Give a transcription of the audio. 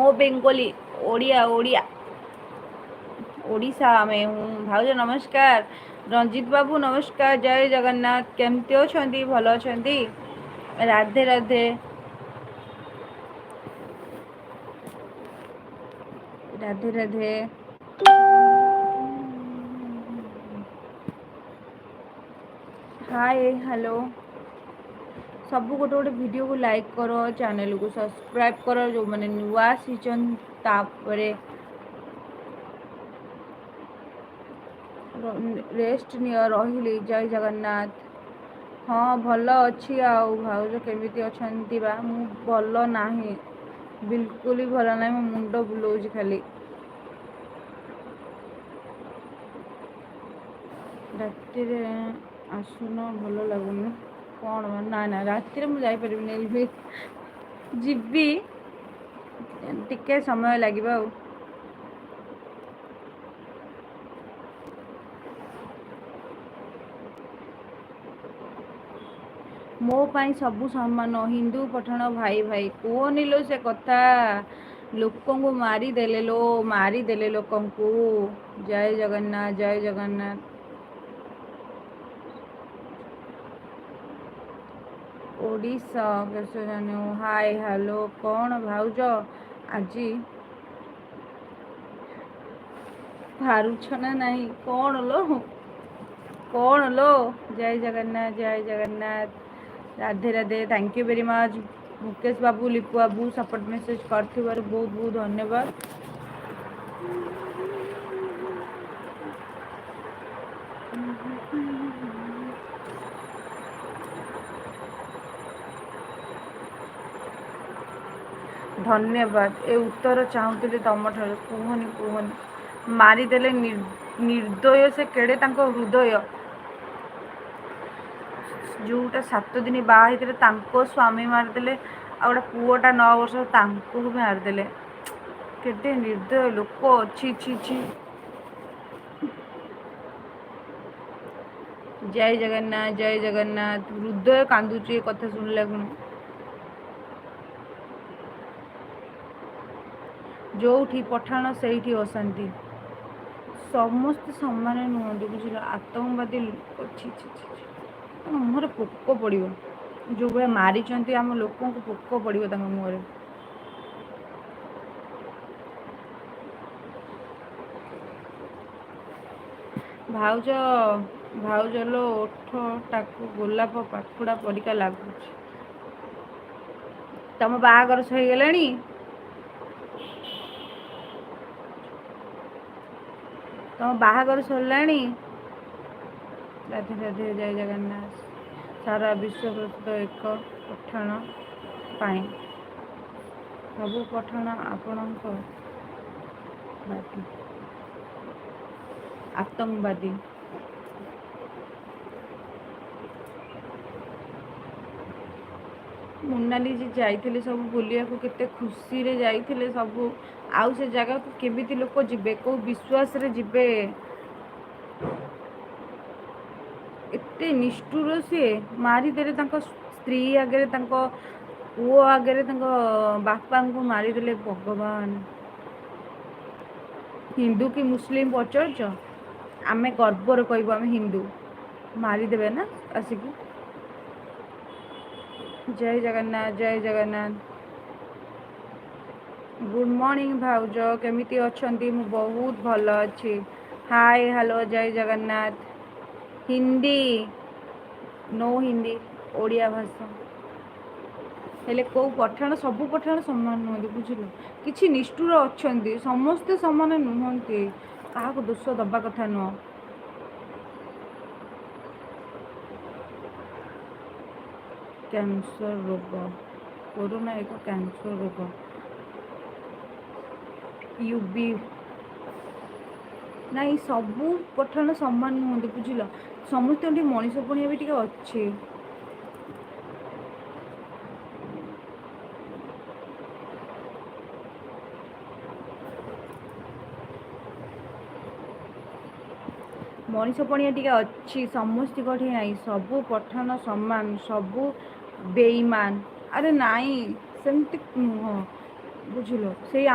No Bengali, Odia Odia Odisha में हूँ। भाउज नमस्कार। रंजित बाबू नमस्कार। जय जगन्नाथ। केमती अछंती? भल अछंती? राधे राधे राधे राधे। हाय हेलो सब गोटे गोटे वीडियो को लाइक करो, चैनल को सब्सक्राइब करो जो मैंने नुआ आसीचन तापरे रेस्ट नियो रहिली। जय जगन्नाथ। हाँ भल अच्छी आउ भाउज केमिति अछंती बा? मु भल नाही, बिल्कुल भी भल नाही, मो मुंड बुलाउछि खाली। रातिरे आसुन भल लगुनि कौन ना ना रातिरे मु जाई परिबिनि, जिबी टिके समय लागिबा आउ। मो पाई सबू समान, हिंदू पठाण भाई भाई। कहनी लो से कथा, लोकों को मारी देले लो, मारी देले लोकों को। जय जगन्नाथ जय जगन्नाथ। ओडिशा कैसे जाने हो? हाय हेलो कौन भाउज आजी पारुछ ना नहीं? कौन लो कौन लो? जय जगन्नाथ जय Jagannath. Radhe Radhe. Thank you very much Mukesh Babu, Lipu Babu support message कर बहुत बहुत धन्यवाद। धन्यवाद। ए उत्तर चाहूली तुम ठार। कुहनी कुहनी मारिदेले निर्दय से केड़े तांको हृदय। जोटा 7 दिन बाहर तांको स्वामी मारिदेले, आ गोटे पुओटा 9 वर्ष तांको भी मारिदेले। केते निर्दय लोक। छी छी छी। जय जगन्नाथ जय जगन्नाथ। हृदय कांदुची कथा शुणिला। जोठी पठाण सेठी अशांति। समस्त समान नुहति बुझल। आतंकवादी मुहर पोक पड़ो, जो भाई मारी आम लोक पोक पड़ो मुहर। भाउज भाउज लो ओठटाकू गोलाप पाखुड़ा परिका लगुच। तम बाहागर सहीगलानी? तम बाहागर सरलाणी? राधे राधे जय जगन्नाथ। सारा विश्व प्रसिद्ध एक पठाण पाई सबू पठाण आपणक आतंकवादी। मोनाली जी जाइए सब बुलिया को, केते खुशी रे जाइए सबू। आउ से जगह को केमिति लोक जिबे, को विश्वास रे जिबे? एते निष्ठुर से मारिदेले तांको स्त्री आगे, तांको पुओ आगे, तांको बापा को मारिदेले। भगवान। हिंदू कि मुस्लिम पचारच? आमे गर्वर कहबो आमे हिंदू। मारिदेवे ना आसिकी। जय जगन्नाथ जय जगन्नाथ। गुड मॉर्निंग भाउज, केमिति अछंती? मु बहुत भल अच्छी। हाय हेलो जय जगन्नाथ। हिंदी नो हिंदी, ओडिया भाषा। हेले को पठाण सबू पठाण समान नुहति बुझल। किछि निष्ठुर अछंती, समस्ते समान नुहंती। काहाको दोष दबा कथा नुह। कैंसर रोग, कोरोना एक कैंसर रोग। यूबी नाई सबू पठाण समान नुहंती बुझल। समस्त मनीष पणिया भी टिके अच्छे। मनीष पणिया टिके अच्छी, समस्त कठी नाई। सबू पठाण समान, सबू बेईमान। अरे नाई सेमती नुह बुझल। से